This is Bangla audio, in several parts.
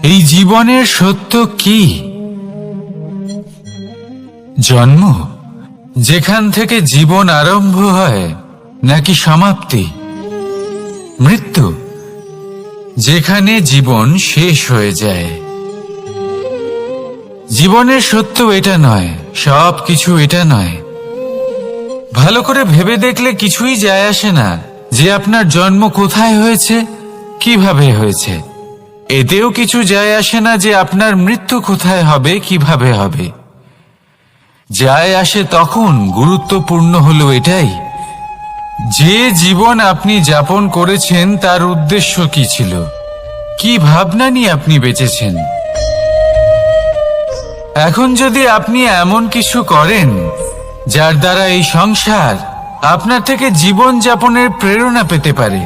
এই জীবনের সত্য কি? জন্ম, যেখান থেকে জীবন আরম্ভ হয়, নাকি সমাপ্তি? মৃত্যু, যেখানে জীবন শেষ হয়ে যায়। জীবনের সত্য এটা নয়, সব কিছু এটা নয়। ভালো করে ভেবে দেখলে কিছুই যায় আসে না যে আপনার জন্ম কোথায় হয়েছে, কিভাবে হয়েছে। এতেও কিছু যায় আসে না যে আপনার মৃত্যু কোথায় হবে, কিভাবে হবে। যায় আসে তখন গুরুত্বপূর্ণ হলো এটাই, যে জীবন আপনি যাপন করেছেন তার উদ্দেশ্য কি ছিল, কি ভাবনা নিয়ে আপনি বেঁচেছেন। এখন যদি আপনি এমন কিছু করেন যার দ্বারা এই সংসার আপনার থেকে জীবন যাপনের প্রেরণা পেতে পারে,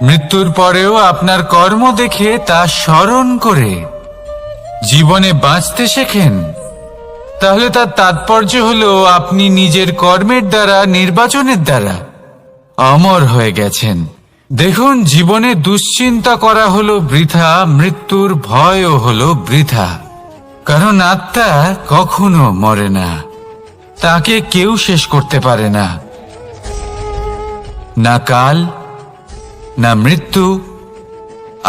মৃত্যুর পরেও আপনার কর্ম দেখে তা স্মরণ করে জীবনে বাঁচতে শেখেন, তাহলে তার তাৎপর্য হলো আপনি নিজের কর্মের দ্বারা, নির্বাচনের দ্বারা অমর হয়ে গেছেন। দেখুন, জীবনে দুশ্চিন্তা করা হলো বৃথা, মৃত্যুর ভয়ও হলো বৃথা। কারণ আত্মা কখনো মরে না, তাকে কেউ শেষ করতে পারে না। না কাল, না মৃত্যু,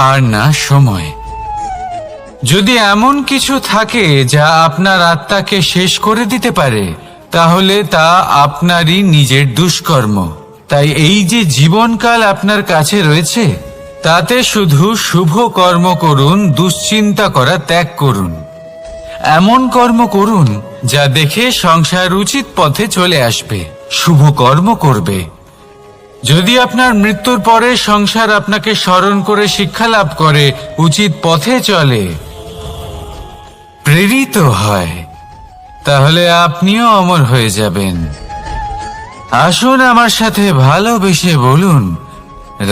আর না সময়। যদি এমন কিছু থাকে যা আপনার আত্মাকে শেষ করে দিতে পারে, তাহলে তা আপনারই নিজের দুষ্কর্ম। তাই এই যে জীবনকাল আপনার কাছে রয়েছে, তাতে শুধু শুভ কর্ম করুন, দুশ্চিন্তা করা ত্যাগ করুন। এমন কর্ম করুন যা দেখে সংসার উচিত পথে চলে আসবে, শুভ কর্ম করবে। যদি আপনার মৃত্যুর পরে সংসার আপনাকে স্মরণ করে শিক্ষা লাভ করে, উচিত পথে চলে, প্রেরিত হয়, তাহলে আপনিও অমর হয়ে যাবেন। আসুন আমার সাথে ভালোবেসে বলুন,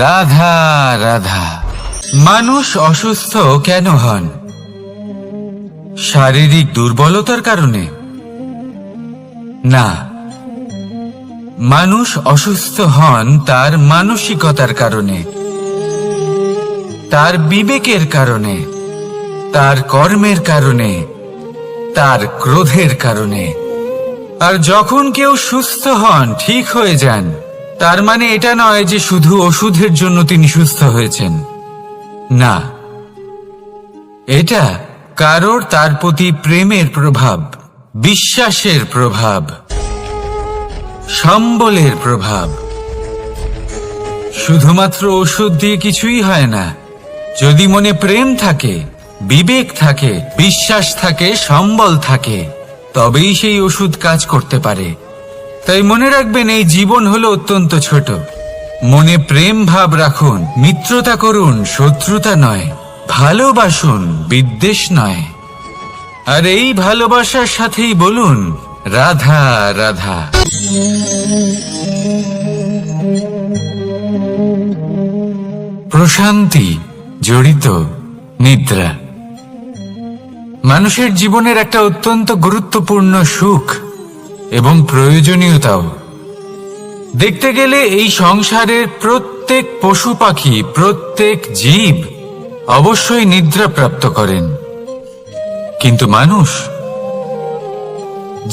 রাধা রাধা। মানুষ অসুস্থ কেন হন? শারীরিক দুর্বলতার কারণে? না, মানুষ অসুস্থ হন তার মানসিকতার কারণে, তার বিবেকের কারণে, তার কর্মের কারণে, তার ক্রোধের কারণে। আর যখন কেউ সুস্থ হন, ঠিক হয়ে যান, তার মানে এটা নয় যে শুধু ওষুধের জন্য তিনি সুস্থ হয়েছেন। না, এটা কারোর তার প্রতি প্রেমের প্রভাব, বিশ্বাসের প্রভাব, সম্বলের প্রভাব। শুধুমাত্র ওষুধ দিয়ে কিছুই হয় না। যদি মনে প্রেম থাকে, বিবেক থাকে, বিশ্বাস থাকে, সম্বল থাকে, তবেই সেই ওষুধ কাজ করতে পারে। তাই মনে রাখবেন, এই জীবন হলো অত্যন্ত ছোট। মনে প্রেম ভাব রাখুন, মিত্রতা করুন, শত্রুতা নয়। ভালোবাসুন, বিদ্বেষ নয়। আর এই ভালোবাসার সাথেই বলুন, রাধা রাধা। প্রশান্তি জড়িত নিদ্রা মানুষের জীবনের একটা অত্যন্ত গুরুত্বপূর্ণ সুখ এবং প্রয়োজনীয়তাও। দেখতে গেলে এই সংসারের প্রত্যেক পশু পাখি, প্রত্যেক জীব অবশ্যই নিদ্রা প্রাপ্ত করেন। কিন্তু মানুষ,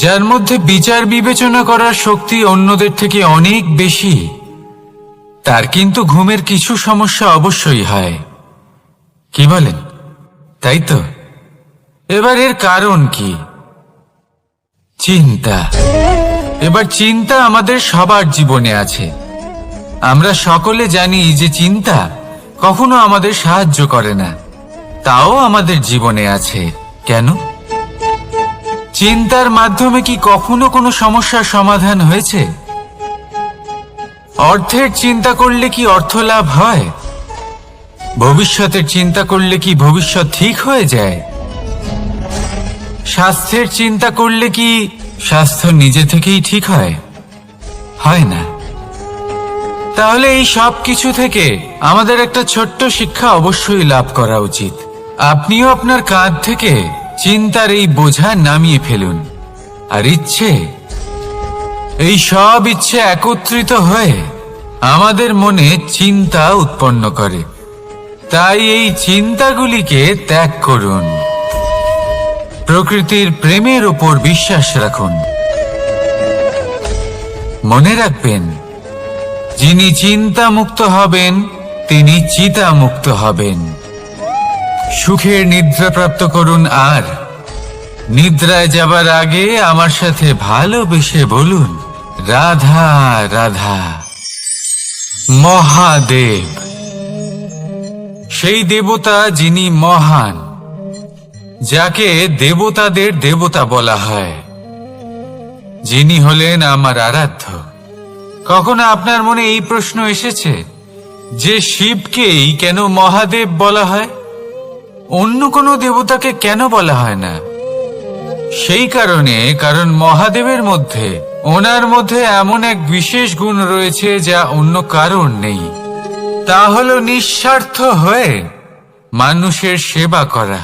যার মধ্যে বিচার বিবেচনা করার শক্তি অন্যদের থেকে অনেক বেশি, তার কিন্তু ঘুমের কিছু সমস্যা অবশ্যই হয়। কি বলেন? তাই তো। এবার এর কারণ কি? চিন্তা। এবার চিন্তা আমাদের সবার জীবনে আছে। আমরা সকলে জানি যে চিন্তা কখনো আমাদের সাহায্য করে না, তাও আমাদের জীবনে আছে। কেন? চিন্তার মাধ্যমে কি কখনো কোনো সমস্যার সমাধান হয়েছে? অর্থের চিন্তা করলে কি অর্থ লাভ হয়? ভবিষ্যতের চিন্তা করলে কি ভবিষ্যৎ ঠিক হয়ে যায়? স্বাস্থ্যের চিন্তা করলে কি স্বাস্থ্য নিজে থেকেই ঠিক হয়? হয় না। তাহলে এই সব কিছু থেকে আমাদের একটা ছোট্ট শিক্ষা অবশ্যই লাভ করা উচিত। আপনিও আপনার কাঁধ থেকে চিন্তার এই বোঝা নামিয়ে ফেলুন। আর ইচ্ছে, এই সব ইচ্ছে একত্রিত হয়ে আমাদের মনে চিন্তা উৎপন্ন করে। তাই এই চিন্তাগুলিকে ত্যাগ করুন। প্রকৃতির প্রেমের উপর বিশ্বাস রাখুন। মনে রাখবেন, যিনি চিন্তা মুক্ত হবেন তিনি চিতা মুক্ত হবেন। সুখের নিদ্রা প্রাপ্ত করুন, আর নিদ্রায় যাবার আগে আমার সাথে ভালোবেসে বলুন, রাধা রাধা। মহাদেব, সেই দেবতা যিনি মহান, যাকে দেবতাদের দেবতা বলা হয়, যিনি হলেন আমার আরাধ্য। কখনো আপনার মনে এই প্রশ্ন এসেছে যে শিবকেই কেন মহাদেব বলা হয়, অন্য কোনো দেবতাকে কেন বলা হয় না? সেই কারণ মহাদেবের মধ্যে, ওনার মধ্যে এমন এক বিশেষ গুণ রয়েছে যা অন্য কারণ নেই। তা হলো নিঃস্বার্থ হয়ে মানুষের সেবা করা।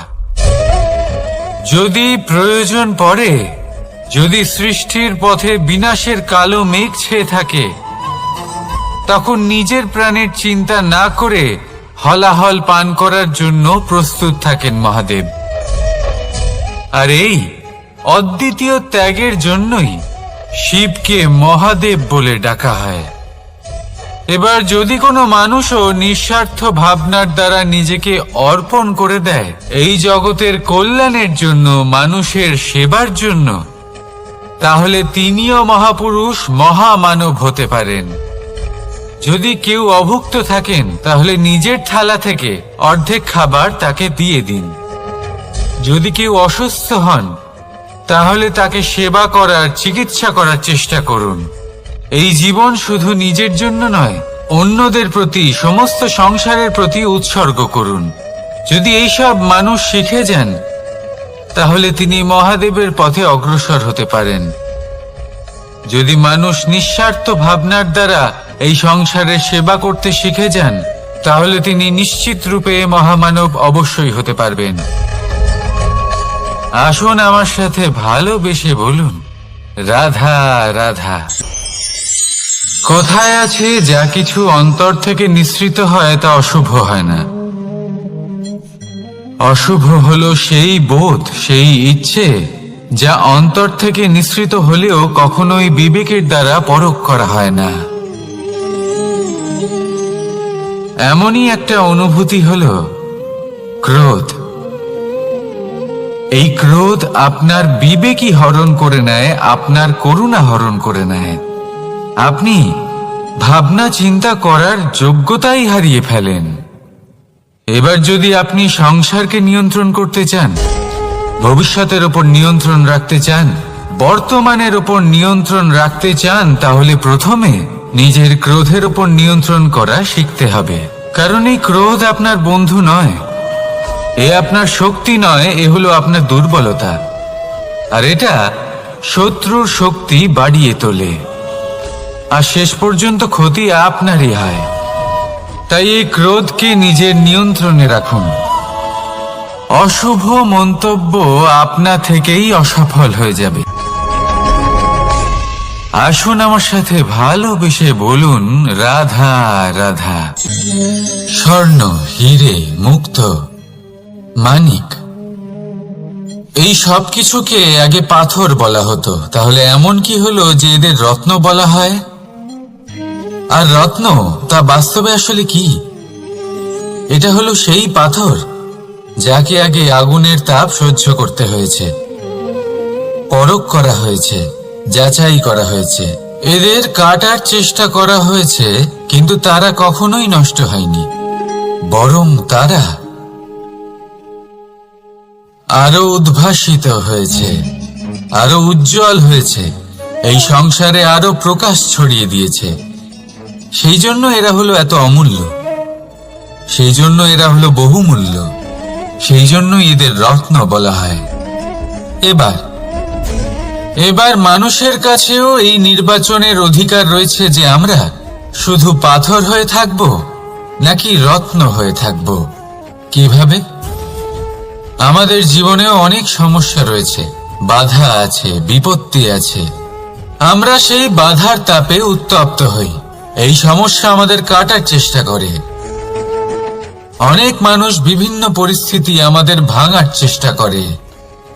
যদি প্রয়োজন পড়ে, যদি সৃষ্টির পথে বিনাশের কালো মেঘ ছেয়ে থাকে, তখন নিজের প্রাণের চিন্তা না করে হলাহল পান করার জন্য প্রস্তুত থাকেন মহাদেব। আর এই অদ্বিতীয় ত্যাগের জন্যই শিবকে মহাদেব বলে ডাকা হয়। এবার যদি কোনো মানুষও নিঃস্বার্থ ভাবনার দ্বারা নিজেকে অর্পণ করে দেয় এই জগতের কল্যাণের জন্য, মানুষের সেবার জন্য, তাহলে তিনিও মহাপুরুষ, মহামানব হতে পারেন। যদি কেউ অভুক্ত থাকেন, তাহলে নিজের থালা থেকে অর্ধেক খাবার তাকে দিয়ে দিন। যদি কেউ অসুস্থ হন, তাহলে তাকে সেবা করার, চিকিৎসা করার চেষ্টা করুন। এই জীবন শুধু নিজের জন্য নয়, অন্যদের প্রতি, সমস্ত সংসারের প্রতি উৎসর্গ করুন। যদি এইসব মানুষ শিখে যান, তাহলে তিনি মহাদেবের পথে অগ্রসর হতে পারেন। যদি মানুষ নিঃস্বার্থ ভাবনার দ্বারা এই সংসারের সেবা করতে শিখে যান, তাহলে তিনি নিশ্চিত রূপে মহামানব অবশ্যই হতে পারবেন। আসুন আমার সাথে ভালোবেসে বলুন, রাধা রাধা। কথায় আছে, যা কিছু অন্তর থেকে নিঃসৃত হয় তা অশুভ হয় না। অশুভ হলো সেই বোধ, সেই ইচ্ছে যা অন্তর থেকে নিঃসৃত হলেও কখনোই বিবেকের দ্বারা পরখ করা হয় না। এমনই একটা অনুভূতি হলো ক্রোধ। এই ক্রোধ আপনার বিবেকই হরণ করে নেয়, আপনার করুণা হরণ করে নেয়। আপনি ভাবনা চিন্তা করার যোগ্যতাই হারিয়ে ফেলেন। এবার যদি আপনি সংসারকে নিয়ন্ত্রণ করতে চান, ভবিষ্যতের উপর নিয়ন্ত্রণ রাখতে চান, বর্তমানের উপর নিয়ন্ত্রণ রাখতে চান, তাহলে প্রথমে নিজের ক্রোধের উপর নিয়ন্ত্রণ করা শিখতে হবে। কারণ এই ক্রোধ আপনার বন্ধু নয়, এ আপনার শক্তি নয়, এ হলো আপনার দুর্বলতা। আর এটা শত্রুর শক্তি বাড়িয়ে তোলে, আর শেষ পর্যন্ত ক্ষতি আপনারই হয়। তাই এই ক্রোধকে নিজের নিয়ন্ত্রণে রাখুন। অশুভ মন্তব্য আপনা থেকেই অসফল হয়ে যাবে। আসুন আমার সাথে ভালোবেসে বলুন, রাধা রাধা। স্বর্ণ, হীরে, মুক্ত, মানিক, এই সব কিছুকে আগে পাথর বলা হতো। তাহলে এমন কি হলো যে এদের রত্ন বলা হয়? আর রত্ন তা বাস্তবে আসলে কি? এটা হলো সেই পাথর যাকে আগে আগুনের তাপ সহ্য করতে হয়েছে, পরখ করা হয়েছে, যাচাই করা হয়েছে, এদের কাটার চেষ্টা করা হয়েছে, কিন্তু তারা কখনোই নষ্ট হয়নি, বরং তারা আরো উদ্ভাসিত হয়েছে, আরো উজ্জ্বল হয়েছে, এই সংসারে আরো প্রকাশ ছড়িয়ে দিয়েছে। সেই জন্য এরা হলো এত অমূল্য, সেই জন্য এরা হলো বহুমূল্য, সেই জন্য এদের রত্ন বলা হয়। এবার মানুষের কাছেও এই নির্বাচনের অধিকার রয়েছে যে আমরা শুধু পাথর হয়ে থাকব নাকি রত্ন হয়ে থাকব। কিভাবে? আমাদের জীবনেও অনেক সমস্যা রয়েছে, বাধা আছে, বিপত্তি আছে। আমরা সেই বাধার তাপে উত্তপ্ত হই, এই সমস্যা আমাদের কাটার চেষ্টা করে। অনেক মানুষ বিভিন্ন পরিস্থিতি আমাদের ভাঙার চেষ্টা করে,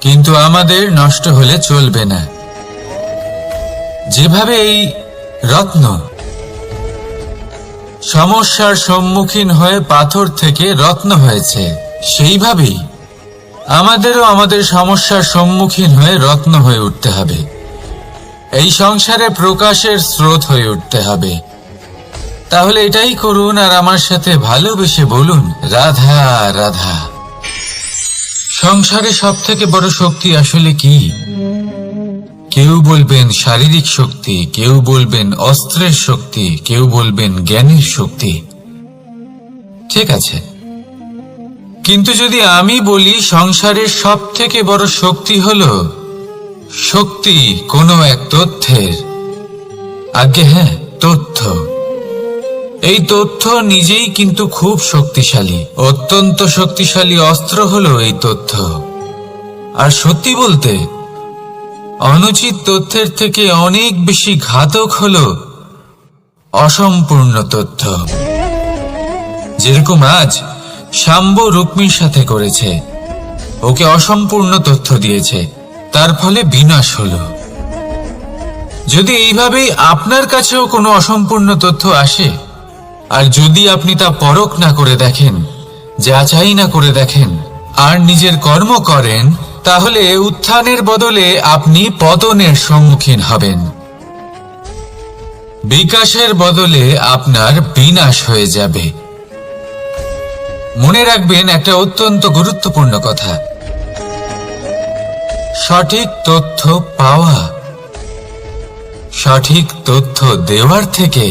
কিন্তু আমাদের নষ্ট হলে চলবে না। যেভাবে এই রত্ন সমস্যার সম্মুখীন হয়ে পাথর থেকে রত্ন হয়েছে, সেইভাবেই আমাদেরও আমাদের সমস্যার সম্মুখীন হয়ে রত্ন হয়ে উঠতে হবে। এই সংসারে প্রকাশের স্রোত হয়ে উঠতে হবে। তাহলে এটাই করুন আর আমার সাথে ভালোবেসে বলুন, রাধা রাধা। সংসারে সব থেকে বড় শক্তি আসলে কি? কেউ বলবেন শারীরিক শক্তি, কেউ বলবেন অস্ত্রের শক্তি, কেউ বলবেন জ্ঞানের শক্তি। ঠিক আছে, কিন্তু যদি আমি বলি সংসারের সব থেকে বড় শক্তি হলো শক্তি কোনো এক তথ্যের, আগে হ্যাঁ, তথ্য। এই তথ্য নিজেই কিন্তু খুব শক্তিশালী, অত্যন্ত শক্তিশালী অস্ত্র হলো এই তথ্য। আর সত্যি বলতে অনুচিত তথ্যের থেকে অনেক বেশি ঘাতক হলো অসম্পূর্ণ তথ্য। যেরকম আজ শাম্ব রুক্মির সাথে করেছে, ওকে অসম্পূর্ণ তথ্য দিয়েছে, তার ফলে বিনাশ হলো। যদি এইভাবেই আপনার কাছেও কোনো অসম্পূর্ণ তথ্য আসে, আর যদি আপনি তা পরখ না করে দেখেন, যাচাই না করে দেখেন, আর নিজের কর্ম করেন, তাহলে উত্থানের বদলে আপনি পতনের সম্মুখীন হবেন। বিকাশের বদলে আপনার বিনাশ হয়ে যাবে। মনে রাখবেন একটা অত্যন্ত গুরুত্বপূর্ণ কথা, সঠিক তথ্য পাওয়া সঠিক তথ্য দেওয়ার থেকে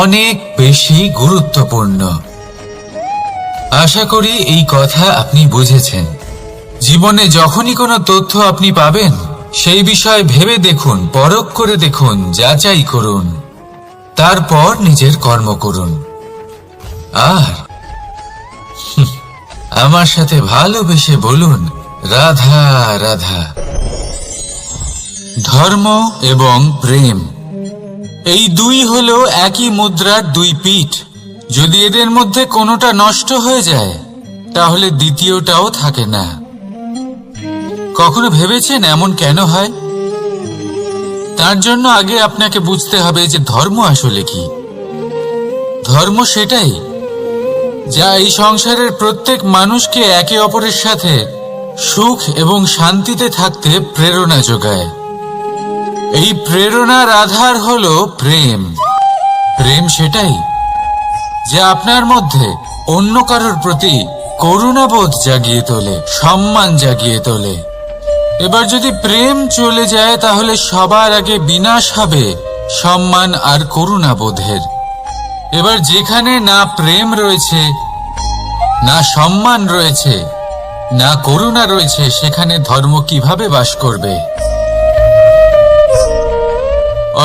অনেক বেশি গুরুত্বপূর্ণ। আশা করি এই কথা আপনি বুঝেছেন। জীবনে যখনই কোনো তথ্য আপনি পাবেন, সেই বিষয়ে ভেবে দেখুন, পরখ করে দেখুন, যাচাই করুন, তারপর নিজের কর্ম করুন। আর আমার সাথে ভালোবেসে বলুন, রাধা রাধা। ধর্ম এবং প্রেম, এই দুই হলো একই মুদ্রার দুই পিঠ। যদি এদের মধ্যে কোনোটা নষ্ট হয়ে যায়, তাহলে দ্বিতীয়টাও থাকে না। কখনো ভেবেছেন এমন কেন হয়? তার জন্য আগে আপনাকে বুঝতে হবে যে ধর্ম আসলে কি। ধর্ম সেটাই যা এই সংসারের প্রত্যেক মানুষকে একে অপরের সাথে সুখ এবং শান্তিতে থাকতে প্রেরণা যোগায়। এই প্রেরণার আধার হলো প্রেম। প্রেম সেটাই যা আপনার মধ্যে অন্য কারোর প্রতি করুণাবোধ জাগিয়ে তোলে, সম্মান জাগিয়ে তোলে। এবার যদি প্রেম চলে যায়, তাহলে সবার আগে বিনাশ হবে সম্মান আর করুণাবোধের। এবার যেখানে না প্রেম রয়েছে, না সম্মান রয়েছে, না করুণা রয়েছে, সেখানে ধর্ম কিভাবে বাস করবে?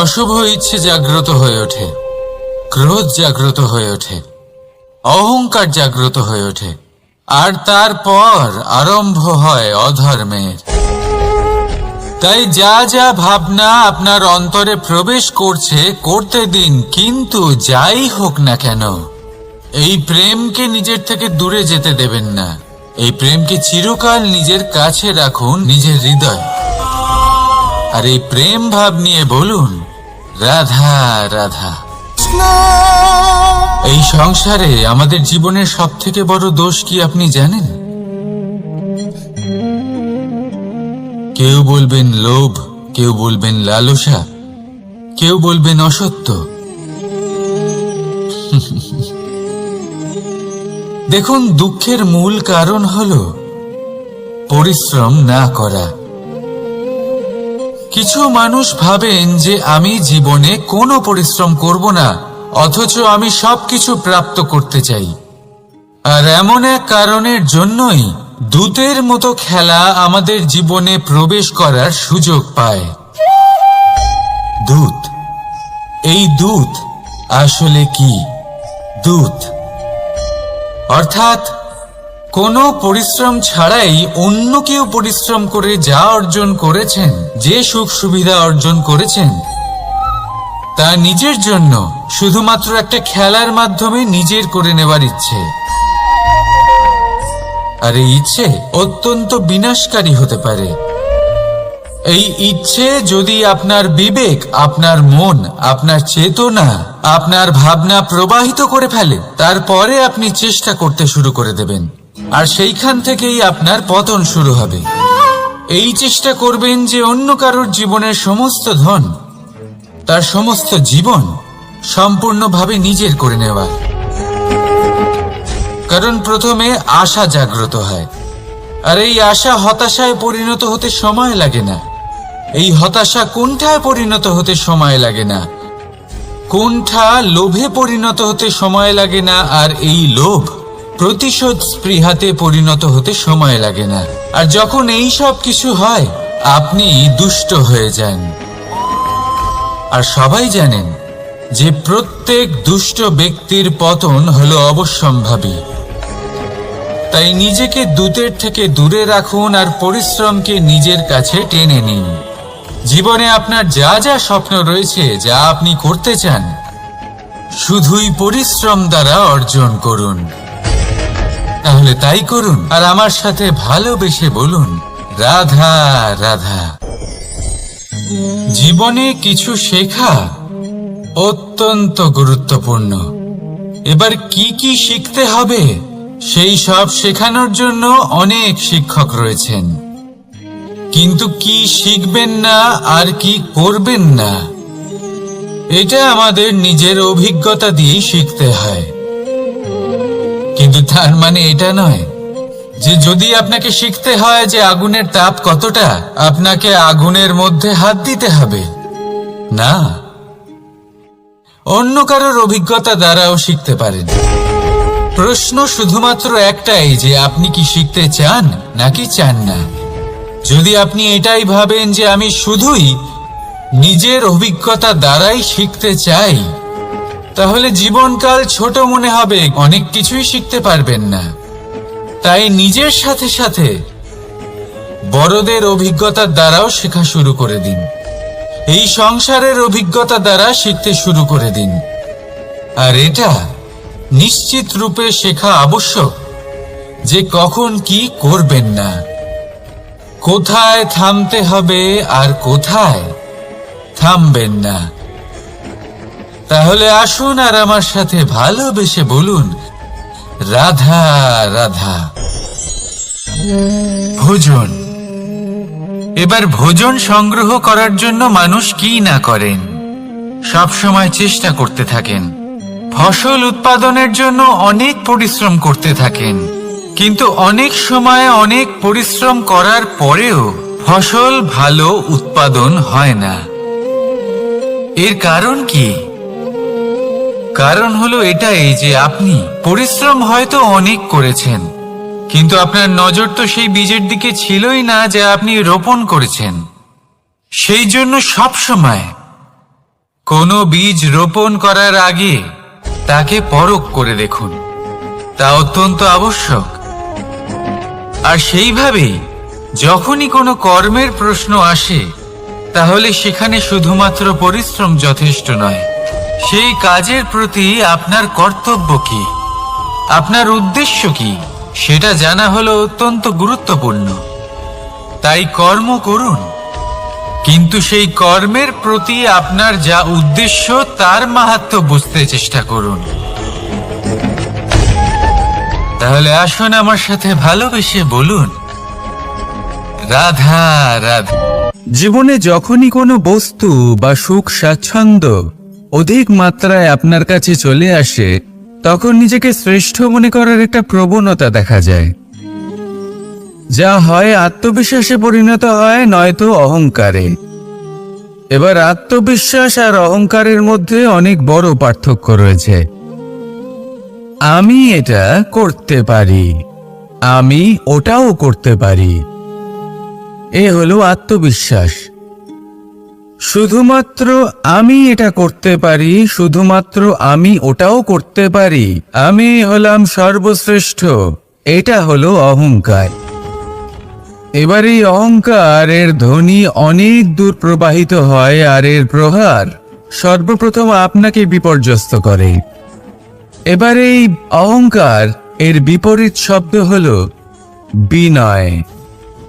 অশুভ ইচ্ছে জাগ্রত হয়ে ওঠে, ক্রোধ জাগ্রত হয়ে ওঠে, অহংকার জাগ্রত হয়ে ওঠে, আর তারপর আরম্ভ হয় অধর্মের। তাই যা যা ভাবনা আপনার অন্তরে প্রবেশ করছে, করতে দিন, কিন্তু যাই হোক না কেন, এই প্রেমকে নিজের থেকে দূরে যেতে দেবেন না। এই প্রেমকে চিরকাল নিজের কাছে রাখুন, নিজের হৃদয়। আর এই প্রেম ভাব নিয়ে বলুন, রাধা রাধা। এই সংসারে আমাদের জীবনের সব থেকে বড় দোষ কি আপনি জানেন? কেউ বলবেন লোভ, কেউ বলবেন লালসা, কেউ বলবেন অসত্য। দেখুন, দুঃখের মূল কারণ হলো পরিশ্রম না করা। কিছু মানুষ ভাবেন যে আমি জীবনে কোনো পরিশ্রম করব না, অথচ আমি সবকিছু প্রাপ্ত করতে চাই। আর এমন এক কারণের জন্যই দূতের মতো খেলা আমাদের জীবনে প্রবেশ করার সুযোগ পায়। দূত, এই দূত আসলে কি? দূত অর্থাৎ কোনো পরিশ্রম ছাড়াই অন্য কেউ পরিশ্রম করে যা অর্জন করেছেন, যে সুখ সুবিধা অর্জন করেছেন, তা নিজের জন্য শুধুমাত্র একটা খেলার মাধ্যমে নিজের করে নেবার ইচ্ছে। আর এই ইচ্ছে অত্যন্ত বিনাশকারী হতে পারে। এই ইচ্ছে যদি আপনার বিবেক, আপনার মন, আপনার চেতনা, আপনার ভাবনা প্রবাহিত করে ফেলে, তারপরে আপনি চেষ্টা করতে শুরু করে দেবেন, আর সেইখান থেকেই আপনার পতন শুরু হবে। এই চেষ্টা করবেন যে অন্য কারোর জীবনের সমস্ত ধন, তার সমস্ত জীবন সম্পূর্ণভাবে নিজের করে নেওয়া। কারণ প্রথমে আশা জাগ্রত হয়, আর এই আশা হতাশায় পরিণত হতে সময় লাগে না। এই হতাশা কুণ্ঠায় পরিণত হতে সময় লাগে না, কুণ্ঠা লোভে পরিণত হতে সময় লাগে না, আর এই লোভ প্রতিশোধ স্পৃহাতে পরিণত হতে সময় লাগে না। আর যখন এই সব কিছু হয়, আপনি দুষ্ট হয়ে যান। আর সবাই জানেন যে প্রত্যেক দুষ্ট ব্যক্তির পতন হলো অবশ্যম্ভাবী। তাই নিজেকে দূতের থেকে দূরে রাখুন আর পরিশ্রমকে নিজের কাছে টেনে নিন। জীবনে আপনার যা যা স্বপ্ন রয়েছে, যা আপনি করতে চান, শুধুই পরিশ্রম দ্বারা অর্জন করুন। তাহলে তাই করুন, আর আমার সাথে ভালোবেসে বলুন, রাধা রাধা। জীবনে কিছু শেখা অত্যন্ত গুরুত্বপূর্ণ। এবার কি কি শিখতে হবে, সেই সব শেখানোর জন্য অনেক শিক্ষক রয়েছেন, কিন্তু কি শিখবেন না আর কি করবেন না, এটা আমাদের নিজের অভিজ্ঞতা দিয়ে শিখতে হয়। কিন্তু তার মানে এটা নয় যে যদি আপনাকে শিখতে হয় যে আগুনের তাপ কতটা, আপনাকে আগুনের মধ্যে হাত দিতে হবে। না, অন্য কারোর অভিজ্ঞতা দ্বারাও শিখতে পারেন। প্রশ্ন শুধুমাত্র একটাই যে আপনি কি শিখতে চান নাকি চান না। যদি আপনি এটাই ভাবেন যে আমি শুধুই নিজের অভিজ্ঞতা দ্বারাই শিখতে চাই, তাহলে জীবনকাল ছোট মনে হবে, অনেক কিছুই শিখতে পারবেন না। তাই নিজের সাথে সাথে বড়দের অভিজ্ঞতার দ্বারাও শেখা শুরু করে দিন। এই সংসারের অভিজ্ঞতা দ্বারা শিখতে শুরু করে দিন। আর এটা নিশ্চিত রূপে শেখা আবশ্যক যে কখন কি করবেন না, কোথায় থামতে হবে আর কোথায় থামবেন না। তাহলে আসুন আর আমার সাথে ভালোবেসে বলুন, রাধা রাধা। ভোজন। এবার ভোজন সংগ্রহ করার জন্য মানুষ কি না করেন, সব সময় চেষ্টা করতে থাকেন। ফসল উৎপাদনের জন্য অনেক পরিশ্রম করতে থাকেন, কিন্তু অনেক সময় অনেক পরিশ্রম করার পরেও ফসল ভালো উৎপাদন হয় না। এর কারণ কি? কারণ হলো এটাই যে আপনি পরিশ্রম হয়তো অনেক করেছেন, কিন্তু আপনার নজর তো সেই বীজের দিকে ছিলই না যা আপনি রোপণ করেছেন। সেই জন্য সব সময় কোনো বীজ রোপণ করার আগে তাকে পরখ করে দেখুন, তা অত্যন্ত আবশ্যক। আর সেইভাবেই যখনই কোনো কর্মের প্রশ্ন আসে, তাহলে সেখানে শুধুমাত্র পরিশ্রম যথেষ্ট নয়। সেই কাজের প্রতি আপনার কর্তব্য কি, আপনার উদ্দেশ্য কি, সেটা জানা হলো অত্যন্ত গুরুত্বপূর্ণ। তাই কর্ম করুন, কিন্তু সেই কর্মের প্রতি আপনার যা উদ্দেশ্য তার মাহাত্ম্য বুঝতে চেষ্টা করুন। তাহলে আসুন আমার সাথে ভালোবেসে বলুন, রাধা রাধা। জীবনে যখনই কোনো বস্তু বা সুখ স্বাচ্ছন্দ্য অধিক মাত্রায় আপনার কাছে চলে আসে, তখন নিজেকে শ্রেষ্ঠ মনে করার একটা প্রবণতা দেখা যায়, যা হয় আত্মবিশ্বাসে পরিণত হয়, নয়তো অহংকারে। এবার আত্মবিশ্বাস আর অহংকারের মধ্যে অনেক বড় পার্থক্য রয়েছে। আমি এটা করতে পারি, আমি ওটাও করতে পারি, এ হলো আত্মবিশ্বাস। শুধুমাত্র আমি এটা করতে পারি, শুধুমাত্র আমি ওটাও করতে পারি, আমি হলাম সর্বশ্রেষ্ঠ, এটা হলো অহংকার। এবার এই অহংকারের ধ্বনি অনেক দূর প্রবাহিত হয়, আর এর প্রহার সর্বপ্রথম আপনাকে বিপর্যস্ত করে। এবার এই অহংকার এর বিপরীত শব্দ হলো বিনয়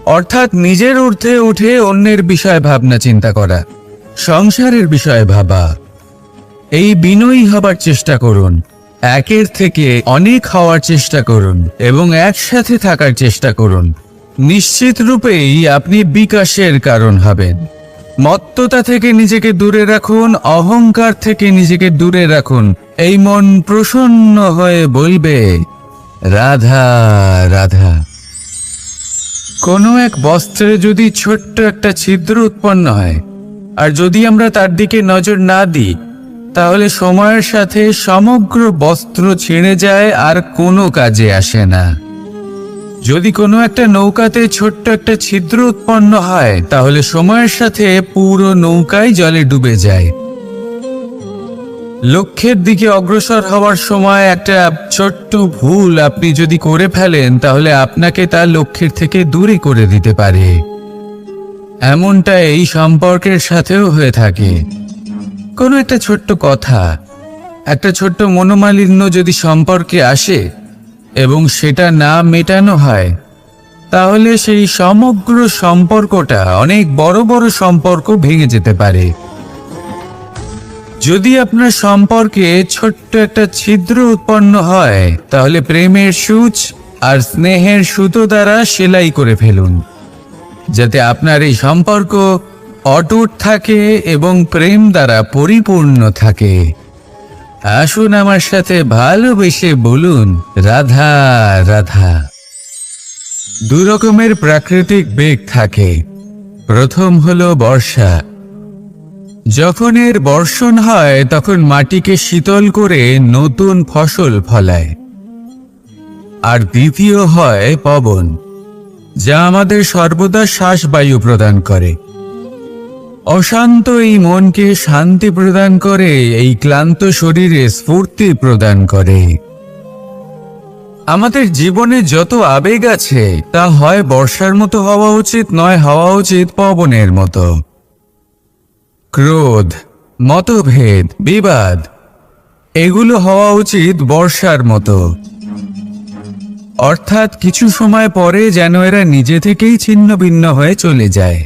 অর্থাৎ নিজের ঊর্ধ্বে উঠে অন্যের বিষয়ে ভাবনা চিন্তা করা, সংসারের বিষয়ে ভাবা। এই বিনয়ী হবার চেষ্টা করুন, একের থেকে অনেক হওয়ার চেষ্টা করুন এবং একসাথে থাকার চেষ্টা করুন। নিশ্চিত রূপেই আপনি বিকাশের কারণ হবেন। মত্ততা থেকে নিজেকে দূরে রাখুন, অহংকার থেকে নিজেকে দূরে রাখুন। এই মন প্রসন্ন হয়ে বলবে, রাধা রাধা। কোনো এক বস্ত্রে যদি ছোট্ট একটা ছিদ্র উৎপন্ন হয়, আর যদি আমরা তার দিকে নজর না দিই, তাহলে সময়ের সাথে সমগ্র বস্ত্র ছিঁড়ে যায় আর কোনো কাজে আসে না। যদি কোনো একটা নৌকাতে ছোট্ট একটা ছিদ্র উৎপন্ন হয়, তাহলে সময়ের সাথে পুরো নৌকাই জলে ডুবে যায়। লক্ষ্যের দিকে অগ্রসর হওয়ার সময় একটা ছোট্ট ভুল আপনি যদি করে ফেলেন, তাহলে আপনাকে তার লক্ষ্যের থেকে দূরে করে দিতে পারে। এমনটা এই সম্পর্কের সাথেও হয়ে থাকে। কোনো একটা ছোট্ট কথা, একটা ছোট্ট মনোমালিন্য যদি সম্পর্কে আসে এবং সেটা না মেটানো হয়, তাহলে সেই সমগ্র সম্পর্কটা অনেক বড় বড় সম্পর্ক ভেঙে যেতে পারে। যদি আপনার সম্পর্কে ছোট্ট একটা ছিদ্র উৎপন্ন হয়, তাহলে প্রেমের সূচ আর স্নেহের সুতো দ্বারা সেলাই করে ফেলুন, যাতে আপনার এই সম্পর্ক অটুট থাকে এবং প্রেম দ্বারা পরিপূর্ণ থাকে। আসুন আমার সাথে ভালোবেসে বলুন, রাধা রাধা। দু রকমের প্রাকৃতিক বেগ থাকে। প্রথম হলো বর্ষা। যখন এর বর্ষণ হয়, তখন মাটিকে শীতল করে নতুন ফসল ফলায়। আর দ্বিতীয় হয় পবন, যা আমাদের সর্বদা শ্বাসবায়ু প্রদান করে। অশান্ত এই মনকে শান্তি প্রদান করে, এই ক্লান্ত শরীরে স্ফূর্তি প্রদান করে। আমাদের জীবনে যত আবেগ আছে, তা হয় বর্ষার মতো হওয়া উচিত, নয় হওয়া উচিত পবনের মতো। ক্রোধ, মতভেদ, বিবাদ, এগুলো হওয়া উচিত বর্ষার মতো। অর্থাৎ কিছু সময় পরে যেন এরা নিজে থেকেই ছিন্ন ভিন্ন হয়ে চলে যায়।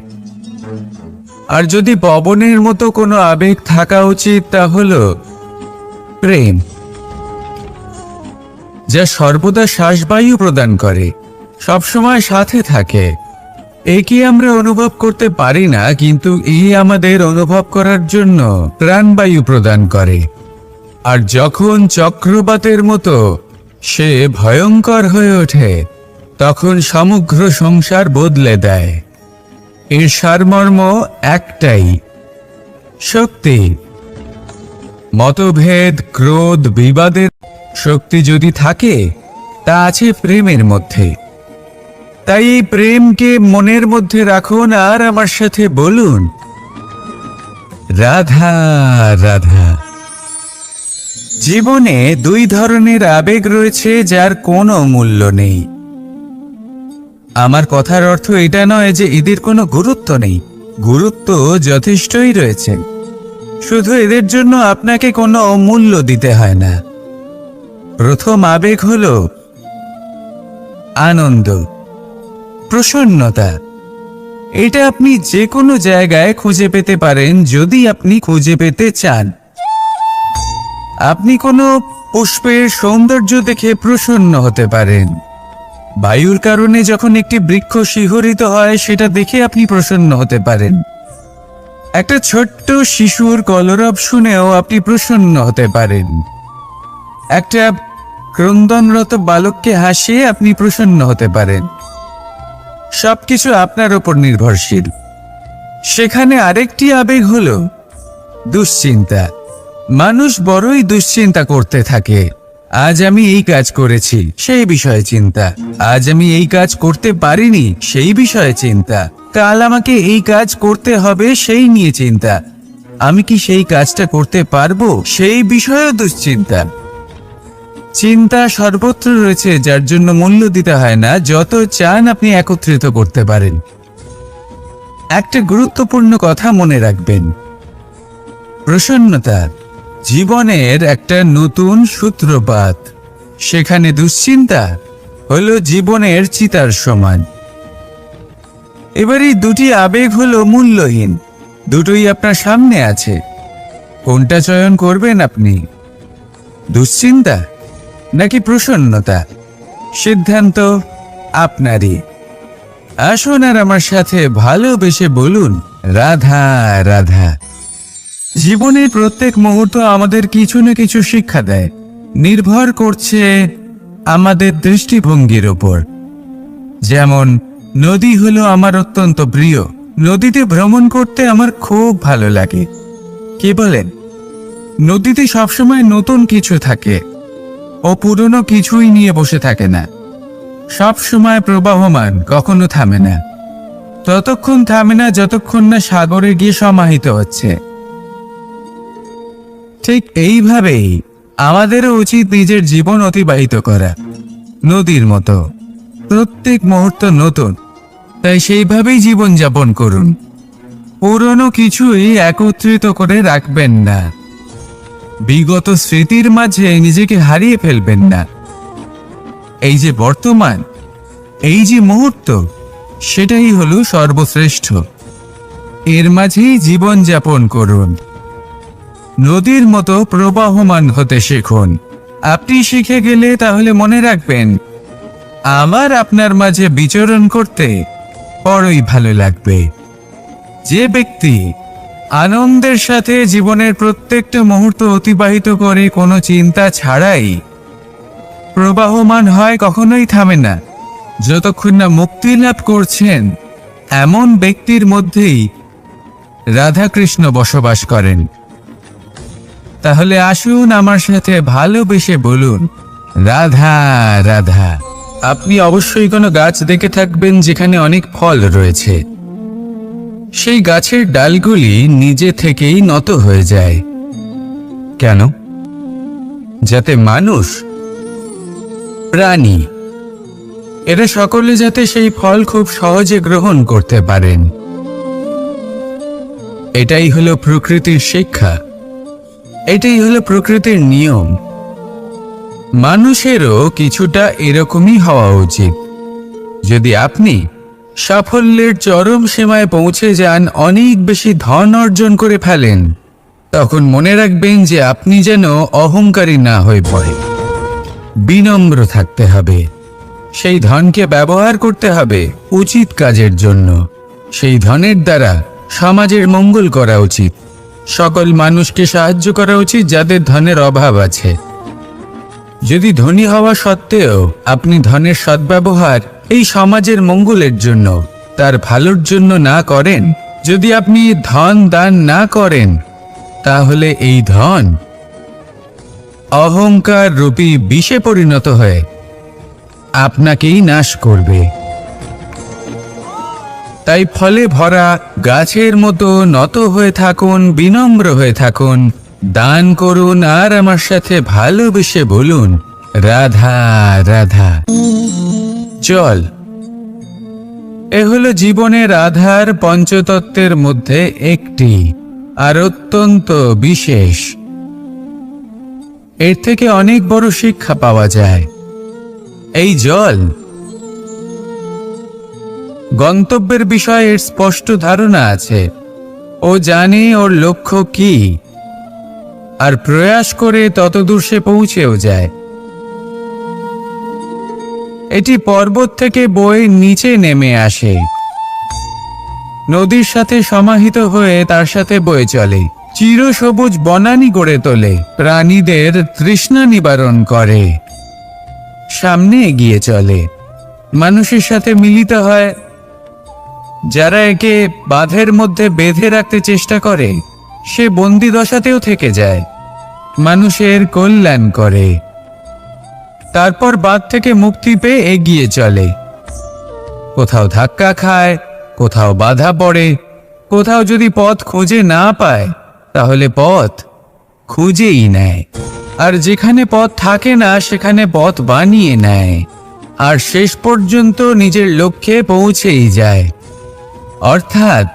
আর যদি পবনের মতো কোনো আবেগ থাকা উচিত, তা হলো প্রেম, যা সর্বদা শ্বাসবায়ু প্রদান করে, সবসময় সাথে থাকে। একে আমরা অনুভব করতে পারি না, কিন্তু এই আমাদের অনুভব করার জন্য প্রাণবায়ু প্রদান করে। আর যখন চক্রবাতের মতো সে ভয়ঙ্কর হয়ে ওঠে, তখন সমগ্র সংসার বদলে দেয়। এর সারমর্ম একটাই, শক্তি। মতভেদ, ক্রোধ, বিবাদের শক্তি যদি থাকে, তা আছে প্রেমের মধ্যে। তাই এই প্রেমকে মনের মধ্যে রাখুন আর আমার সাথে বলুন, রাধা রাধা। জীবনে দুই ধরনের আবেগ রয়েছে, যার কোনো মূল্য নেই। আমার কথার অর্থ এটা নয় যে এদের কোনো গুরুত্ব নেই। গুরুত্ব যথেষ্টই রয়েছে, শুধু এদের জন্য আপনাকে কোনো মূল্য দিতে হয় না। প্রথম আবেগ হলো আনন্দ, প্রসন্নতা। এটা আপনি যে কোনো জায়গায় খুঁজে পেতে পারেন, যদি আপনি খুঁজে পেতে চান। আপনি কোনো পুষ্পের সৌন্দর্য দেখে প্রসন্ন হতে পারেন। বায়ুর কারণে যখন একটি বৃক্ষ শিহরিত হয়, সেটা দেখে আপনি প্রসন্ন হতে পারেন। একটা ছোট্ট শিশুর কলরব শুনেও আপনি প্রসন্ন হতে পারেন। একটা ক্রন্দনরত বালককে হাসিয়ে আপনি প্রসন্ন হতে পারেন। সবকিছু আপনার উপর নির্ভরশীল। সেখানে আরেকটি আবেগ হলো দুশ্চিন্তা। মানুষ বড়ই দুশ্চিন্তা করতে থাকে। আজ আমি এই কাজ করেছি, সেই বিষয়ে চিন্তা। আজ আমি এই কাজ করতে পারিনি, সেই বিষয়ে চিন্তা। কাল আমাকে এই কাজ করতে হবে, সেই নিয়ে চিন্তা। আমি কি সেই কাজটা করতে পারবো, সেই বিষয়েও দুশ্চিন্তা। চিন্তা সর্বত্র রয়েছে, যার জন্য মূল্য দিতে হয় না। যত চান আপনি একত্রিত করতে পারেন। একটা গুরুত্বপূর্ণ কথা মনে রাখবেন, প্রসন্নতা জীবনের একটা নতুন সূত্রপাত। সেখানে দুশ্চিন্তা হলো জীবনের চিতার সমান। এবার এই দুটি আবেগ হলো মূল্যহীন, দুটোই আপনার সামনে আছে। কোনটা চয়ন করবেন আপনি? দুশ্চিন্তা নাকি প্রসন্নতা? সিদ্ধান্ত আপনারই। আসুন আর আমার সাথে ভালোবেসে বলুন, রাধা রাধা। জীবনের প্রত্যেক মুহূর্ত আমাদের কিছু না কিছু শিক্ষা দেয়, নির্ভর করছে আমাদের দৃষ্টিভঙ্গির ওপর। যেমন নদী হলো আমার অত্যন্ত প্রিয়, নদীতে ভ্রমণ করতে আমার খুব ভালো লাগে। কি বলেন? নদীতে সবসময় নতুন কিছু থাকে, ও পুরনো কিছুই নিয়ে বসে থাকে না। সব সময় প্রবাহমান, কখনো থামে না। ততক্ষণ থামে না যতক্ষণ না সাগরে গিয়ে সমাহিত হচ্ছে। ঠিক এইভাবেই আমাদেরও উচিত নিজের জীবন অতিবাহিত করা, নদীর মতো। প্রত্যেক মুহূর্ত নতুন, তাই সেইভাবেই জীবন যাপন করুন। পুরনো কিছুই একত্রিত করে রাখবেন না, বিগত স্মৃতির মাঝে নিজেকে হারিয়ে ফেলবেন না। এই যে বর্তমান, এই যে মুহূর্ত, সেটাই হলো সর্বশ্রেষ্ঠ। এর মাঝেই জীবন যাপন করুন। নদীর মতো প্রবাহমান হতে শিখুন। আপনি শিখে গেলে তাহলে মনে রাখবেন, আমার আপনার মাঝে বিচরণ করতে বড়ই ভালো লাগবে। যে ব্যক্তি আনন্দের সাথে জীবনের প্রত্যেকটা মুহূর্ত অতিবাহিত করে কোনো চিন্তা ছাড়াই প্রবাহমান হয়, কখনোই থামে না, যতক্ষণ না মুক্তি লাভ করছেন, এমন ব্যক্তির মধ্যেই রাধাকৃষ্ণ বসবাস করেন। তাহলে আসুন আমার সাথে ভালোবেসে বলুন, রাধা রাধা। আপনি অবশ্যই কোনো গাছ দেখে থাকবেন যেখানে অনেক ফল রয়েছে। সেই গাছের ডালগুলি নিজে থেকেই নত হয়ে যায়। কেন? যাতে মানুষ, প্রাণী, এরা সকলে যাতে সেই ফল খুব সহজে গ্রহণ করতে পারেন। এটাই হলো প্রকৃতির শিক্ষা, এটাই হলো প্রকৃতির নিয়ম। মানুষেরও কিছুটা এরকমই হওয়া উচিত। যদি আপনি সাফল্যের চরম সীমায় পৌঁছে যান, অনেক বেশি ধন অর্জন করে ফেলেন, তখন মনে রাখবেন যে আপনি যেন অহংকারী না হয়ে পড়ে। বিনম্র থাকতে হবে। সেই ধনকে ব্যবহার করতে হবে উচিত কাজের জন্য। সেই ধনের দ্বারা সমাজের মঙ্গল করা উচিত। সকল মানুষকে সাহায্য করা উচিত যাদের ধনের অভাব আছে। যদি ধনী হওয়া সত্ত্বেও আপনি ধনের সদ্ব্যবহার এই সমাজের মঙ্গলের জন্য, তার ভালোর জন্য না করেন, যদি আপনি ধন দান না করেন, তাহলে এই ধন অহংকার রূপী বিষে পরিণত হয়ে আপনাকেই নাশ করবে। তাই ফলে ভরা গাছের মতো নত হয়ে থাকুন, বিনম্র হয়ে থাকুন, দান করুন, আর আমার সাথে ভালোবেসে বলুন, রাধা রাধা। চল, এ হলো জীবনের আধার পঞ্চতত্ত্বের মধ্যে একটি, আর অত্যন্ত বিশেষ। এর থেকে অনেক বড় শিক্ষা পাওয়া যায়। এই জল গন্তব্যের বিষয়ে এর স্পষ্ট ধারণা আছে। ও জানে ওর লক্ষ্য কি, আর প্রয়াস করে ততদূর সে পৌঁছেও যায়। এটি পর্বত থেকে বয়ে নিচে নেমে আসে, নদীর সাথে সমাহিত হয়ে তার সাথে বয়ে চলে, চিরসবুজ বনানী গড়ে তোলে, প্রাণীদের তৃষ্ণা নিবারণ করে, সামনে এগিয়ে চলে, মানুষের সাথে মিলিত হয়। যারা একে বাঁধের মধ্যে বেঁধে রাখতে চেষ্টা করে, সে বন্দি দশাতেও থেকে যায়, মানুষের কল্যাণ করে। তারপর বাঁধ থেকে মুক্তি পেয়ে এগিয়ে চলে। কোথাও ধাক্কা খায়, কোথাও বাধা পড়ে, কোথাও যদি পথ খুঁজে না পায়, তাহলে পথ খুঁজেই নেয়। আর যেখানে পথ থাকে না, সেখানে পথ বানিয়ে নেয়, আর শেষ পর্যন্ত নিজের লক্ষ্যে পৌঁছেই যায়, অর্থাৎ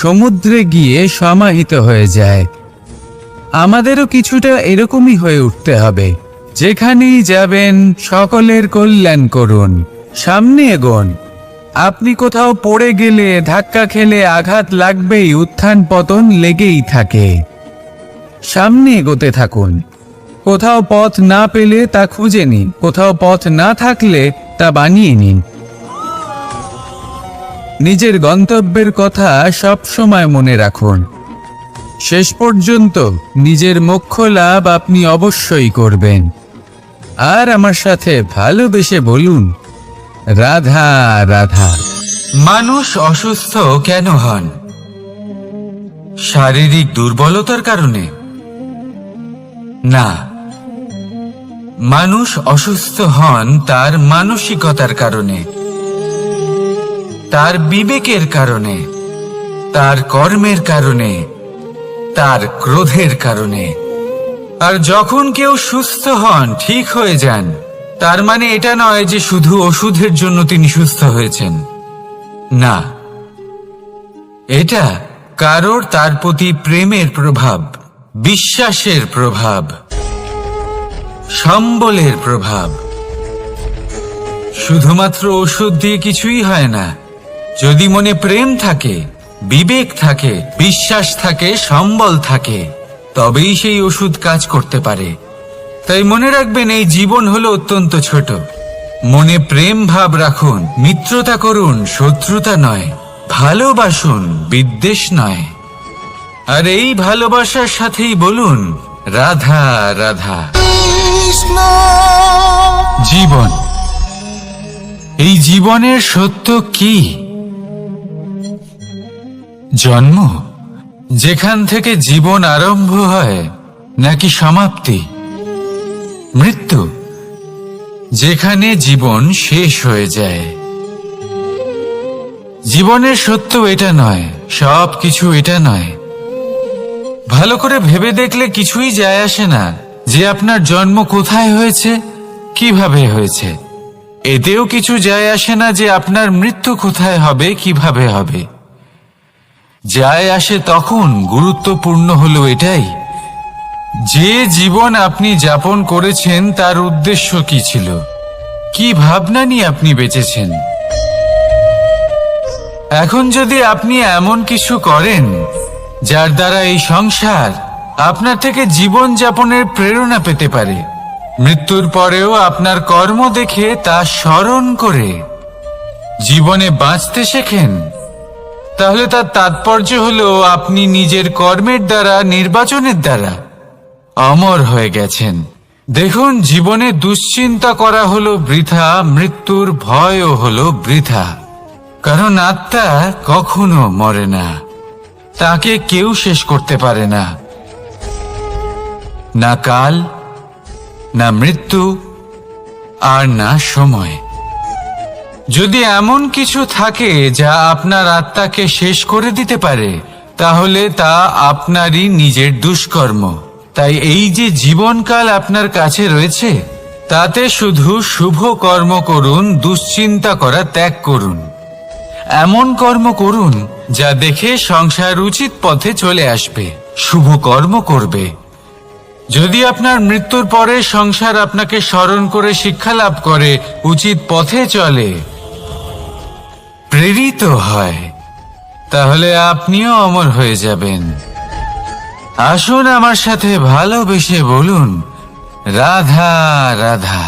সমুদ্রে গিয়ে সমাহিত হয়ে যায়। আমাদেরও কিছুটা এরকমই হয়ে উঠতে হবে। যেখানেই যাবেন সকলের কল্যাণ করুন, সামনে এগোন। আপনি কোথাও পড়ে গেলে, ধাক্কা খেলে আঘাত লাগবেই, উত্থান পতন লেগেই থাকে। সামনে এগোতে থাকুন। কোথাও পথ না পেলে তা খুঁজে নিন, কোথাও পথ না থাকলে তা বানিয়ে নিন। নিজের গন্তব্যের কথা সব সময় মনে রাখুন। শেষ পর্যন্ত নিজের মোক্ষ লাভ আপনি অবশ্যই করবেন। আর আমার সাথে ভালোবেসে বলুন, রাধা রাধা। মানুষ অসুস্থ কেন হন? শারীরিক দুর্বলতার কারণে? না, মানুষ অসুস্থ হন তার মানসিকতার কারণে, তার বিবেকের কারণে, তার কর্মের কারণে, তার ক্রোধের কারণে। আর যখন কেউ সুস্থ হন, ঠিক হয়ে যান, তার মানে এটা নয় যে শুধু ওষুধের জন্য তিনি সুস্থ হয়েছেন। না, এটা কারোর তার প্রতি প্রেমের প্রভাব, বিশ্বাসের প্রভাব, সম্বলের প্রভাব। শুধুমাত্র ওষুধ দিয়ে কিছুই হয় না। যদি মনে প্রেম থাকে, বিবেক থাকে, বিশ্বাস থাকে, সম্বল থাকে, তবেই সেই ওষুধ কাজ করতে পারে। তাই মনে রাখবেন, এই জীবন হলো অত্যন্ত ছোট। মনে প্রেম ভাব রাখুন, মিত্রতা করুন, শত্রুতা নয়। ভালোবাসুন, বিদ্বেষ নয়। আর এই ভালোবাসার সাথেই বলুন, রাধা রাধা। জীবন, এই জীবনের সত্য কি? জন্ম, যেখান থেকে জীবন আরম্ভ হয়, নাকি সমাপ্তি? মৃত্যু, যেখানে জীবন শেষ হয়ে যায়। জীবনের সত্য এটা নয়, সব কিছু এটা নয়। ভালো করে ভেবে দেখলে কিছুই যায় আসে না যে আপনার জন্ম কোথায় হয়েছে, কিভাবে হয়েছে। এতেও কিছু যায় আসে না যে আপনার মৃত্যু কোথায় হবে, কিভাবে হবে। যায় আসে তখন, গুরুত্বপূর্ণ হলো এটাই যে জীবন আপনি যাপন করেছেন তার উদ্দেশ্য কি ছিল, কি ভাবনা নিয়ে আপনি বেঁচেছেন। এখন যদি আপনি এমন কিছু করেন যার দ্বারা এই সংসার আপনার থেকে জীবন যাপনের প্রেরণা পেতে পারে, মৃত্যুর পরেও আপনার কর্ম দেখে তা স্মরণ করে জীবনে বাঁচতে শেখেন, তাহলে তার তাৎপর্য হলো আপনি নিজের কর্মের দ্বারা, নির্বাচনের দ্বারা অমর হয়ে গেছেন। দেখুন, জীবনে দুশ্চিন্তা করা হলো বৃথা, মৃত্যুর ভয়ও হলো বৃথা। কারণ আত্মা কখনো মরে না, তাকে কেউ শেষ করতে পারে না। না কাল, না মৃত্যু, আর না সময়। যদি এমন কিছু থাকে যা আপনার আত্মাকে শেষ করে দিতে পারে, তাহলে তা আপনারই নিজের দুষ্কর্ম। তাই এই যে জীবনকাল আপনার কাছে রয়েছে, তাতে শুধু শুভ কর্ম করুন, দুশ্চিন্তা করা ত্যাগ করুন। এমন কর্ম করুন যা দেখে সংসার উচিত পথে চলে আসবে, শুভ কর্ম করবে। যদি আপনার মৃত্যুর পরে সংসার আপনাকে স্মরণ করে শিক্ষা লাভ করে, উচিত পথে চলে, প্রেরিত হয়, তাহলে আপনিও অমর হয়ে যাবেন। আসুন আমার সাথে ভালোবেসে বলুন, রাধা রাধা।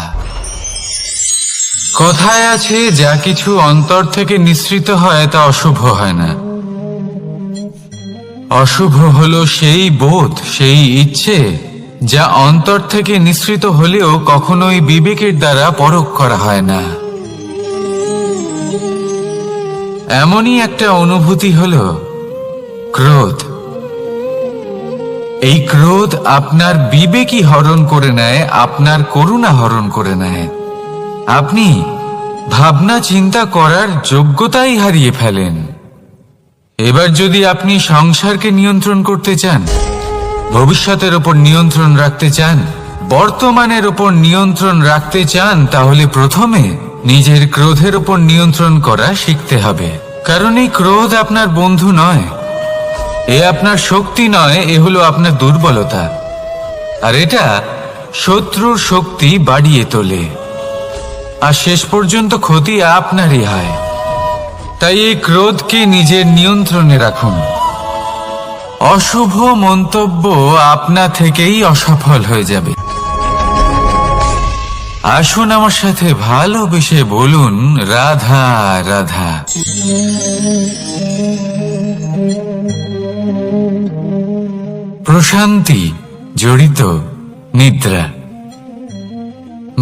কথায় আছে, যা কিছু অন্তর থেকে নিঃসৃত হয় তা অশুভ হয় না। অশুভ হলো সেই বোধ, সেই ইচ্ছে যা অন্তর থেকে নিঃসৃত হলেও কখনোই বিবেকের দ্বারা পরখ করা হয় না। এমনই একটা অনুভূতি হলো ক্রোধ। এই ক্রোধ আপনার বিবেকই হরণ করে নেয়, আপনার করুণা হরণ করে নেয়। আপনি ভাবনা চিন্তা করার যোগ্যতাই হারিয়ে ফেলেন। এবার যদি আপনি সংসারকে নিয়ন্ত্রণ করতে চান, ভবিষ্যতের উপর নিয়ন্ত্রণ রাখতে চান, বর্তমানের উপর নিয়ন্ত্রণ রাখতে চান, তাহলে প্রথমে নিজের ক্রোধের উপর নিয়ন্ত্রণ করা শিখতে হবে। কারণ এই ক্রোধ আপনার বন্ধু নয়, এ আপনার শক্তি নয়, এ হলো আপনার দুর্বলতা। আর এটা শত্রুর শক্তি বাড়িয়ে তোলে, আর শেষ পর্যন্ত ক্ষতি আপনারই হয়। তাই এই ক্রোধকে নিজের নিয়ন্ত্রণে রাখুন। অশুভ মন্তব্য আপনা থেকেই অসফল হয়ে যাবে। আসুন আমার সাথে ভালোবেসে বলুন, রাধা রাধা। প্রশান্তি জড়িত নিদ্রা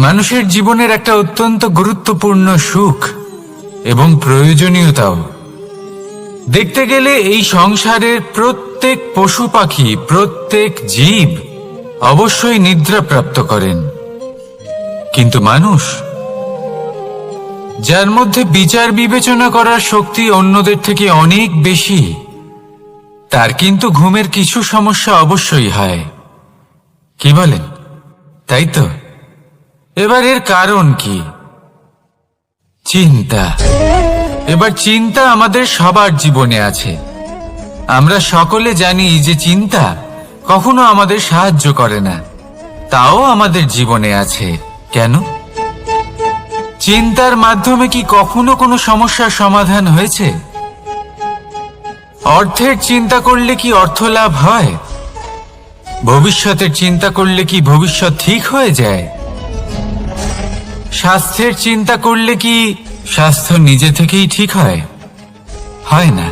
মানুষের জীবনের একটা অত্যন্ত গুরুত্বপূর্ণ সুখ এবং প্রয়োজনীয়তাও। দেখতে গেলে এই সংসারের প্রত্যেক পশু পাখি, প্রত্যেক জীব অবশ্যই নিদ্রা প্রাপ্ত করেন, কিন্তু মানুষ, যার মধ্যে বিচার বিবেচনা করার শক্তি অন্যদের থেকে অনেক বেশি, তার কিন্তু ঘুমের কিছু সমস্যা অবশ্যই হয়। কি বলেন, তাই তো? এবার এর কারণ কি? চিন্তা। এবার চিন্তা আমাদের সবার জীবনে আছে। আমরা সকলে জানি যে চিন্তা কখনো আমাদের সাহায্য করে না, তাও আমাদের জীবনে আছে। কেন? চিন্তার মাধ্যমে কি কখনো কোনো সমস্যার সমাধান হয়েছে? অর্থের চিন্তা করলে কি অর্থ লাভ হয়? ভবিষ্যতের চিন্তা করলে কি ভবিষ্যৎ ঠিক হয়ে যায়? স্বাস্থ্যের চিন্তা করলে কি স্বাস্থ্য নিজে থেকেই ঠিক হয়? হয় না।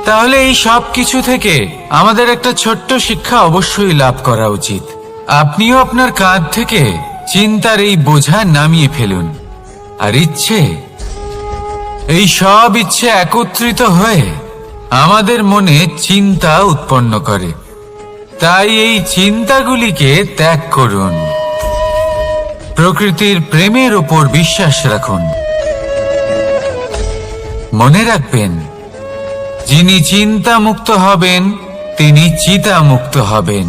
তাহলে এই সব কিছু থেকে আমাদের একটা ছোট্ট শিক্ষা অবশ্যই লাভ করা উচিত। আপনিও আপনার কাঁধ থেকে চিন্তার এই বোঝা নামিয়ে ফেলুন। আর ইচ্ছে, এই সব ইচ্ছে একত্রিত হয়ে আমাদের মনে চিন্তা উৎপন্ন করে। তাই এই চিন্তাগুলিকে ত্যাগ করুন। প্রকৃতির প্রেমের উপর বিশ্বাস রাখুন। মনে রাখবেন, যিনি চিন্তা মুক্ত হবেন তিনি চিতা মুক্ত হবেন।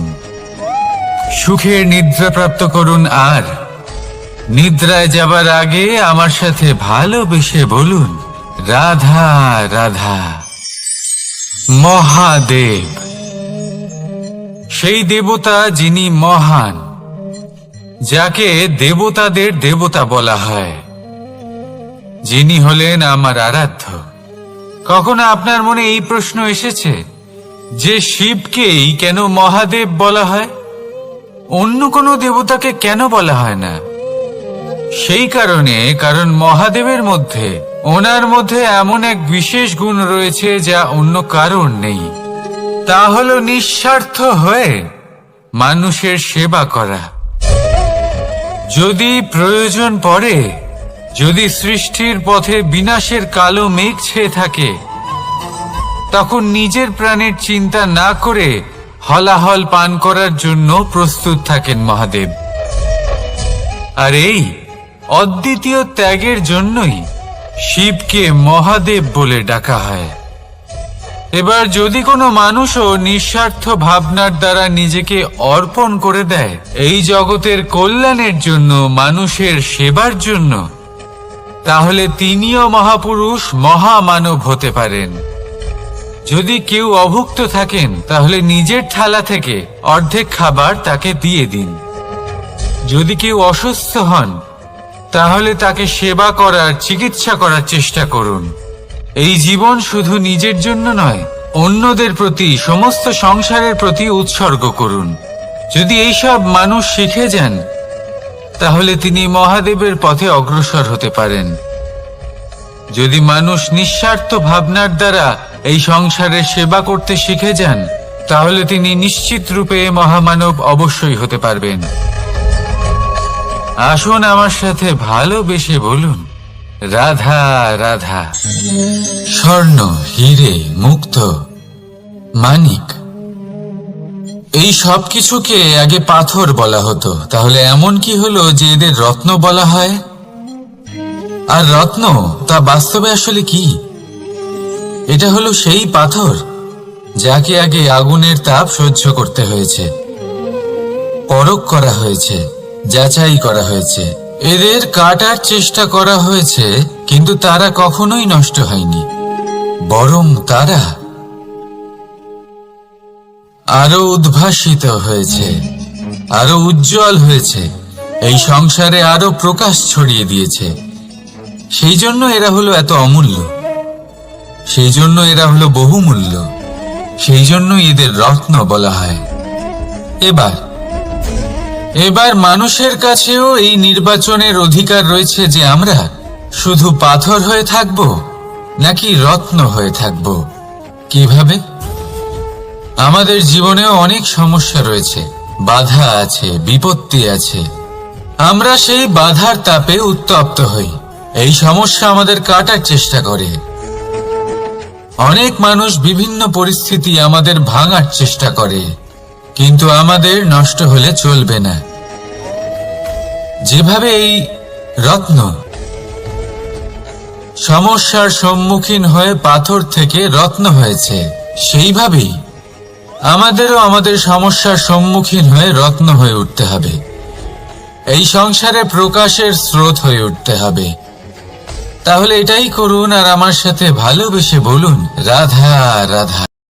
সুখের নিদ্রা প্রাপ্ত করুন, আর নিদ্রায় যাবার আগে আমার সাথে ভালোবেসে বলুন, রাধা রাধা। মহাদেব, সেই দেবতা যিনি মহান, যাকে দেবতাদের দেবতা বলা হয়, যিনি হলেন আমার আরাধ্য। কখনো আপনার মনে এই প্রশ্ন এসেছে যে শিবকেই কেন মহাদেব বলা হয়, অন্য কোনো দেবতাকে কেন বলা হয় না? সেই কারণ মহাদেবের মধ্যে, ওনার মধ্যে এমন এক বিশেষ গুণ রয়েছে যা অন্য কারোর নেই। তা হলো নিঃস্বার্থ হয়ে মানুষের সেবা করা। যদি প্রয়োজন পড়ে, যদি সৃষ্টির পথে বিনাশের কালো মেঘ ছেয়ে থাকে, তখন নিজের প্রাণের চিন্তা না করে হলাহল পান করার জন্য প্রস্তুত থাকেন মহাদেব। আর এই অদ্বিতীয় ত্যাগের জন্যই শিবকে মহাদেব বলে ডাকা হয়। এবার যদি কোনো মানুষও নিঃস্বার্থ ভাবনার দ্বারা নিজেকে অর্পণ করে দেয় এই জগতের কল্যাণের জন্য, মানুষের সেবার জন্য, তাহলে তিনিও মহাপুরুষ, মহামানব হতে পারেন। যদি কেউ অভুক্ত থাকেন, তাহলে নিজের থালা থেকে অর্ধেক খাবার তাকে দিয়ে দিন। যদি কেউ অসুস্থ হন, তাহলে তাকে সেবা করার, চিকিৎসা করার চেষ্টা করুন। এই জীবন শুধু নিজের জন্য নয়, অন্যদের প্রতি, সমস্ত সংসারের প্রতি উৎসর্গ করুন। যদি এইসব মানুষ শিখে যান, তাহলে তিনি মহাদেবের পথে অগ্রসর হতে পারেন। যদি মানুষ নিঃস্বার্থ ভাবনার দ্বারা এই সংসারের সেবা করতে শিখে যান, তাহলে তিনি নিশ্চিত রূপে মহামানব অবশ্যই হতে পারবেন। আসুন আমার সাথে ভালোবেসে বলুন, রাধা রাধা। স্বর্ণ, হীরে, মুক্ত, মানিক, এই সব কিছুকে আগে পাথর বলা হতো। তাহলে এমন কি হলো যে এদের রত্ন বলা হয়? আর রত্ন তা বাস্তবে আসলে কি? এটা হলো সেই পাথর যাকে আগে আগুনের তাপ সহ্য করতে হয়েছে, পরখ করা হয়েছে, যাচাই করা হয়েছে, এদের কাটার চেষ্টা করা হয়েছে, কিন্তু তারা কখনোই নষ্ট হয়নি, বরং তারা আরো উদ্ভাসিত হয়েছে। আরো উজ্জ্বল হয়েছে, এই সংসারে আরো প্রকাশ ছড়িয়ে দিয়েছে। সেই জন্য এরা হলো এত অমূল্য, সেই জন্য এরা হলো বহুমূল্য, সেই জন্য এদের রত্ন বলা হয়। এবার মানুষের কাছেও এই নির্বাচনের অধিকার রয়েছে যে আমরা শুধু পাথর হয়ে থাকব নাকি রত্ন হয়ে থাকব। কিভাবে? আমাদের জীবনেও অনেক সমস্যা রয়েছে, বাধা আছে, বিপত্তি আছে। আমরা সেই বাধার তাপে উত্তপ্ত হই, এই সমস্যা আমাদের কাটার চেষ্টা করে। অনেক মানুষ বিভিন্ন পরিস্থিতি আমাদের ভাঙার চেষ্টা করে, কিন্তু আমাদের নষ্ট হলে চলবে না। যেভাবে এই রত্ন সমস্যার সম্মুখীন হয়ে পাথর থেকে রত্ন হয়েছে, সেইভাবেই আমাদেরও আমাদের সমস্যার সম্মুখীন হয়ে রত্ন হয়ে উঠতে হবে। এই সংসারে প্রকাশের স্রোত হয়ে উঠতে হবে। তাহলে এটাই করুন আর আমার সাথে ভালোবেসে বলুন, রাধা রাধা।